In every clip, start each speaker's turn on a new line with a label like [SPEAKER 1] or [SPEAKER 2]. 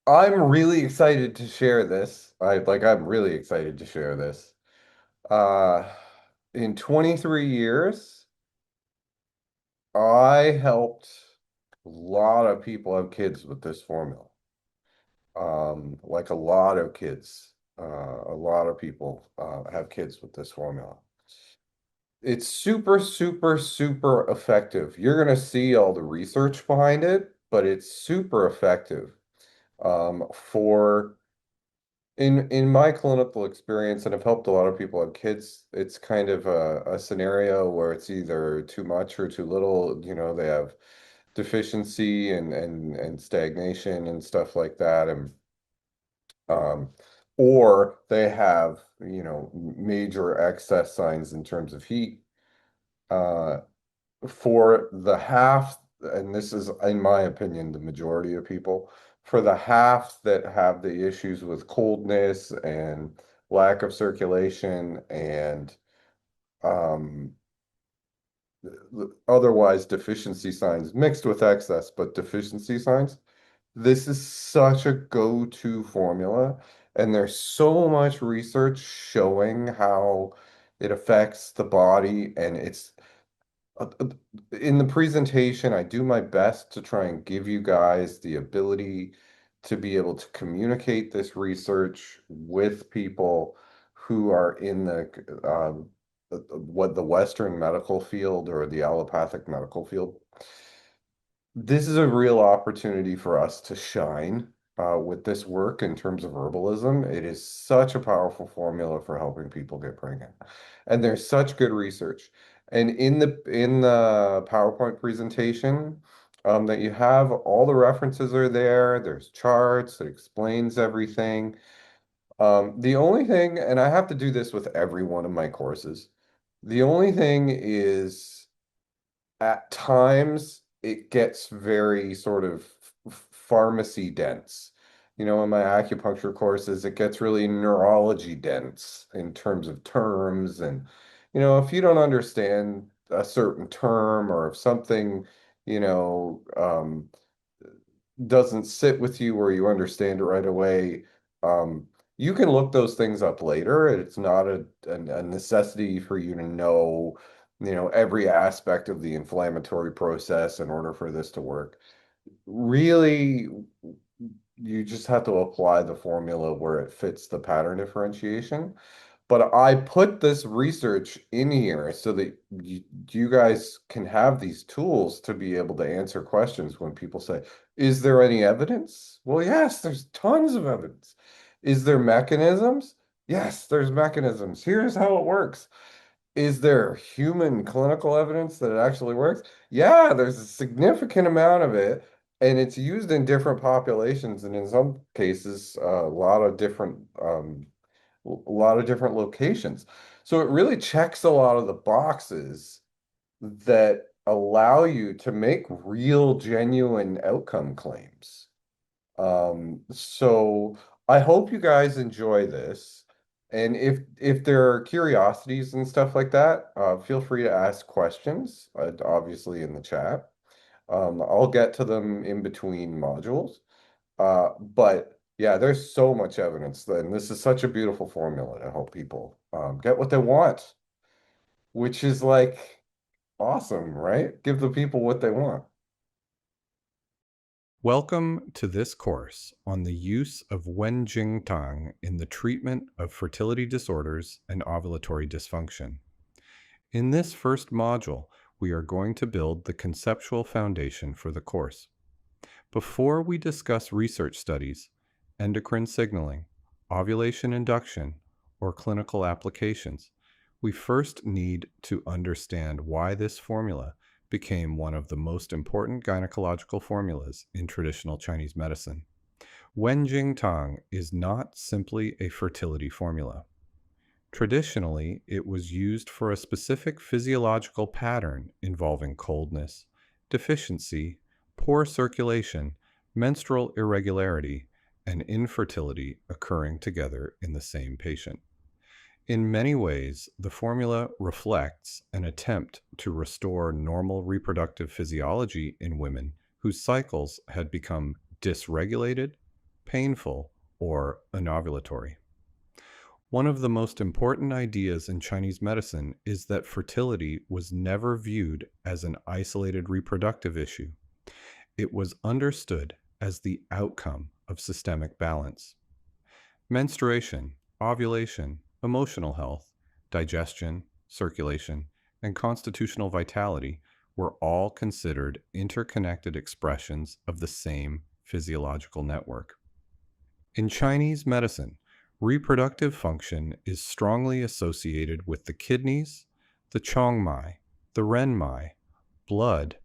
[SPEAKER 1] I'm really excited to share this. I'm really excited to share this. Uh, in 23 years, I helped a lot of people have kids with this formula. Like a lot of kids, a lot of people have kids with this formula. It's super, super, super effective. You're going to see all the research behind it, but it's super effective for in my clinical experience, and I've helped a lot of people have kids, it's kind of a scenario where it's either too much or too little. They have deficiency and stagnation and stuff like that, and um, or they have, major excess signs in terms of heat. Uh, for the half, and this is, in my opinion, the majority of people, for the half that have the issues with coldness and lack of circulation and um, otherwise deficiency signs mixed with excess, but deficiency signs, this is such a go-to formula. And there's so much research showing how it affects the body, and uh, uh, in the presentation, I do my best to try and give you guys the ability to be able to communicate this research with people who are in what the Western medical field or the allopathic medical field. This is a real opportunity for us to shine with this work in terms of herbalism. It is such a powerful formula for helping people get pregnant. And there's such good research. And in the PowerPoint presentation that you have, all the references are there. There's charts that explains everything. The only thing, and I have to do this with every one of my courses, the only thing is at times it gets very sort of pharmacy dense. In my acupuncture courses, it gets really neurology dense in terms of terms. And, if you don't understand a certain term or if something, you know, um, doesn't sit with you or you understand it right away, um, you can look those things up later. It's not a necessity for you to know, every aspect of the inflammatory process in order for this to work. Really, you just have to apply the formula where it fits the pattern differentiation. But I put this research in here so that you guys can have these tools to be able to answer questions when people say, is there any evidence? Well, yes, there's tons of evidence. Is there mechanisms? Yes, there's mechanisms. Here's how it works. Is there human clinical evidence that it actually works? Yeah, there's a significant amount of it, and it's used in different populations, and in some cases, a lot of different locations. So it really checks a lot of the boxes that allow you to make real, genuine outcome claims. So I hope you guys enjoy this. And if there are curiosities and stuff like that, feel free to ask questions, obviously in the chat. I'll get to them in between modules. But yeah, there's so much evidence, and this is such a beautiful formula to help people get what they want, which is like awesome, right? Give the people what they want.
[SPEAKER 2] Welcome to this course on the use of Wen Jing Tang in the treatment of fertility disorders and ovulatory dysfunction. In this first module, we are going to build the conceptual foundation for the course. Before we discuss research studies, endocrine signaling, ovulation induction, or clinical applications, we first need to understand why this formula became one of the most important gynecological formulas in traditional Chinese medicine. Wen Jing Tang is not simply a fertility formula. Traditionally, it was used for a specific physiological pattern involving coldness, deficiency, poor circulation, menstrual irregularity, and infertility occurring together in the same patient. In many ways, the formula reflects an attempt to restore normal reproductive physiology in women whose cycles had become dysregulated, painful, or anovulatory. One of the most important ideas in Chinese medicine is that fertility was never viewed as an isolated reproductive issue. It was understood as the outcome of systemic balance. Menstruation, ovulation, emotional health, digestion, circulation, and constitutional vitality were all considered interconnected expressions of the same physiological network. In Chinese medicine, reproductive function is strongly associated with the kidneys, the chongmai, the renmai, blood,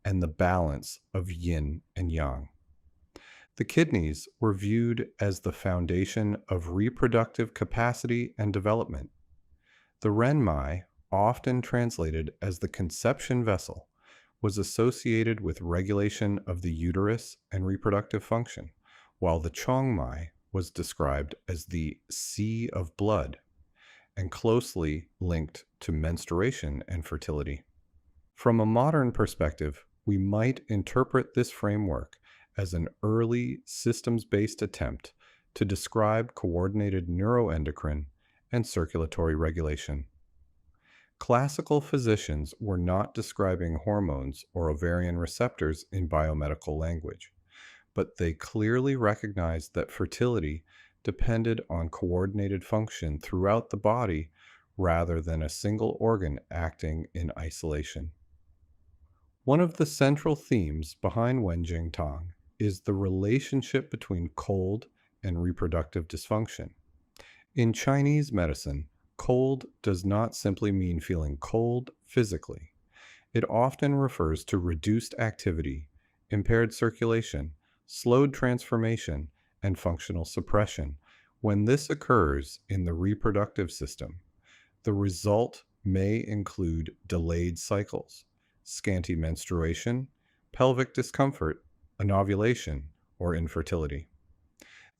[SPEAKER 2] and the balance of yin and yang. The kidneys were viewed as the foundation of reproductive capacity and development. The renmai, often translated as the conception vessel, was associated with regulation of the uterus and reproductive function, while the chongmai was described as the sea of blood and closely linked to menstruation and fertility. From a modern perspective, we might interpret this framework as an early systems-based attempt to describe coordinated neuroendocrine and circulatory regulation. Classical physicians were not describing hormones or ovarian receptors in biomedical language, but they clearly recognized that fertility depended on coordinated function throughout the body rather than a single organ acting in isolation. One of the central themes behind Wen Jing Tang is the relationship between cold and reproductive dysfunction. In Chinese medicine, cold does not simply mean feeling cold physically. It often refers to reduced activity, impaired circulation, slowed transformation, and functional suppression. When this occurs in the reproductive system, the result may include delayed cycles, scanty menstruation, pelvic discomfort, anovulation, or infertility.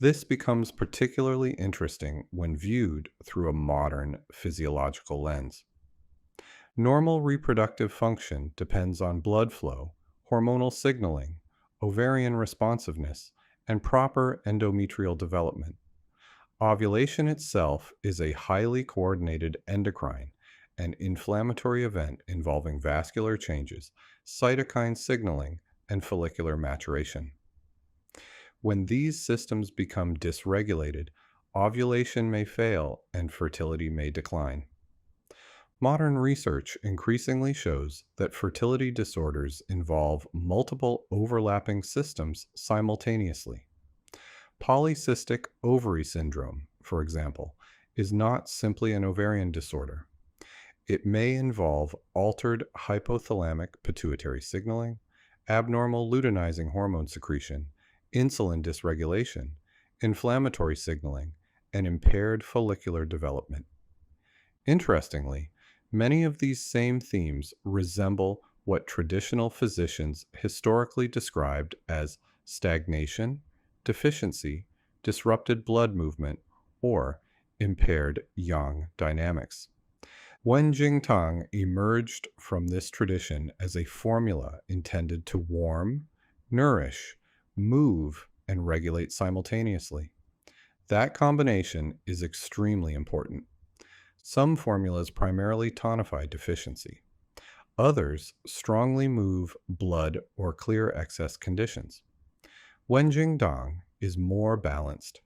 [SPEAKER 2] This becomes particularly interesting when viewed through a modern physiological lens. Normal reproductive function depends on blood flow, hormonal signaling, ovarian responsiveness, and proper endometrial development. Ovulation itself is a highly coordinated endocrine and inflammatory event involving vascular changes, cytokine signaling, and follicular maturation. When these systems become dysregulated, ovulation may fail and fertility may decline. Modern research increasingly shows that fertility disorders involve multiple overlapping systems simultaneously. Polycystic ovary syndrome, for example, is not simply an ovarian disorder. It may involve altered hypothalamic pituitary signaling, abnormal luteinizing hormone secretion, insulin dysregulation, inflammatory signaling, and impaired follicular development. Interestingly, many of these same themes resemble what traditional physicians historically described as stagnation, deficiency, disrupted blood movement, or impaired yang dynamics. Wen Jing Tang emerged from this tradition as a formula intended to warm, nourish, move, and regulate simultaneously. That combination is extremely important. Some formulas primarily tonify deficiency. Others strongly move blood or clear excess conditions. Wen Jing Tang is more balanced.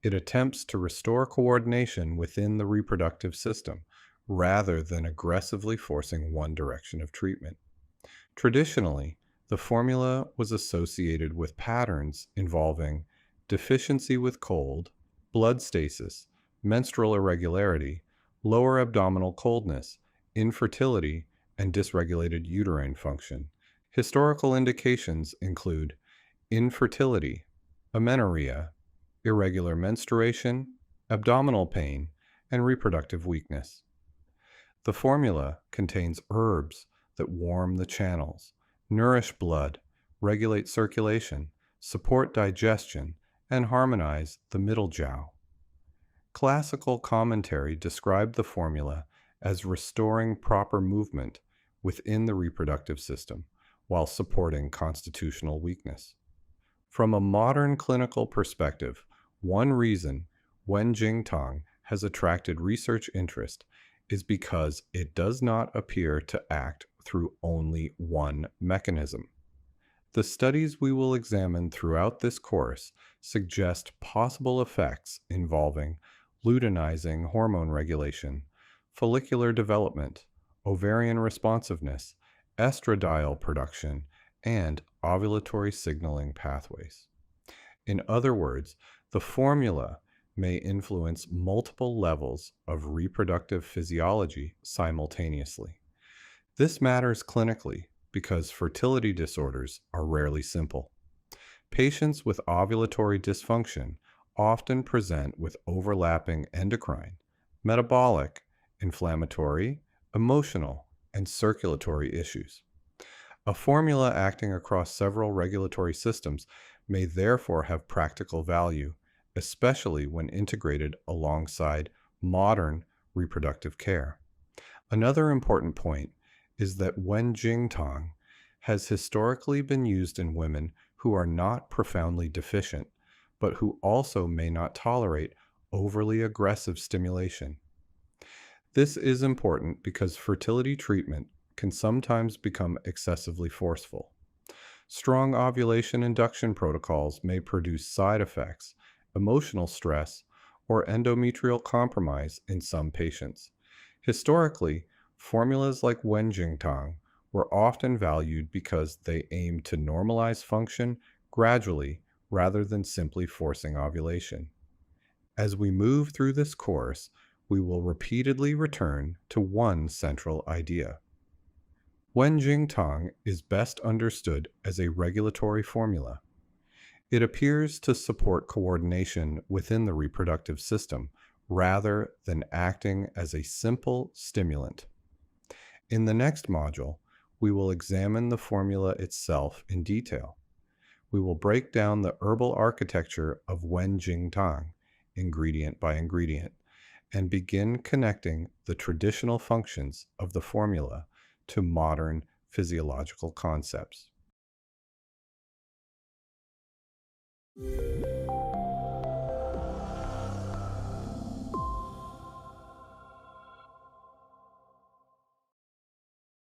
[SPEAKER 2] It attempts to restore coordination within the reproductive system rather than aggressively forcing one direction of treatment. Traditionally, the formula was associated with patterns involving deficiency with cold, blood stasis, menstrual irregularity, lower abdominal coldness, infertility, and dysregulated uterine function. Historical indications include infertility, amenorrhea, irregular menstruation, abdominal pain, and reproductive weakness. The formula contains herbs that warm the channels, nourish blood, regulate circulation, support digestion, and harmonize the middle jiao. Classical commentary described the formula as restoring proper movement within the reproductive system while supporting constitutional weakness. From a modern clinical perspective, one reason Wen Jing Tang has attracted research interest is because it does not appear to act through only one mechanism. The studies we will examine throughout this course suggest possible effects involving luteinizing hormone regulation, follicular development, ovarian responsiveness, estradiol production, and ovulatory signaling pathways. In other words, the formula may influence multiple levels of reproductive physiology simultaneously. This matters clinically because fertility disorders are rarely simple. Patients with ovulatory dysfunction often present with overlapping endocrine, metabolic, inflammatory, emotional, and circulatory issues. A formula acting across several regulatory systems may therefore have practical value, especially when integrated alongside modern reproductive care. Another important point is that Wen Jing Tang has historically been used in women who are not profoundly deficient, but who also may not tolerate overly aggressive stimulation. This is important because fertility treatment can sometimes become excessively forceful. Strong ovulation induction protocols may produce side effects, emotional stress, or endometrial compromise in some patients. Historically, formulas like Wen Jing Tang were often valued because they aimed to normalize function gradually rather than simply forcing ovulation. As we move through this course, we will repeatedly return to one central idea. Wen Jing Tang is best understood as a regulatory formula. It appears to support coordination within the reproductive system rather than acting as a simple stimulant. In the next module, we will examine the formula itself in detail. We will break down the herbal architecture of Wen Jing Tang, ingredient by ingredient, and begin connecting the traditional functions of the formula to modern physiological concepts.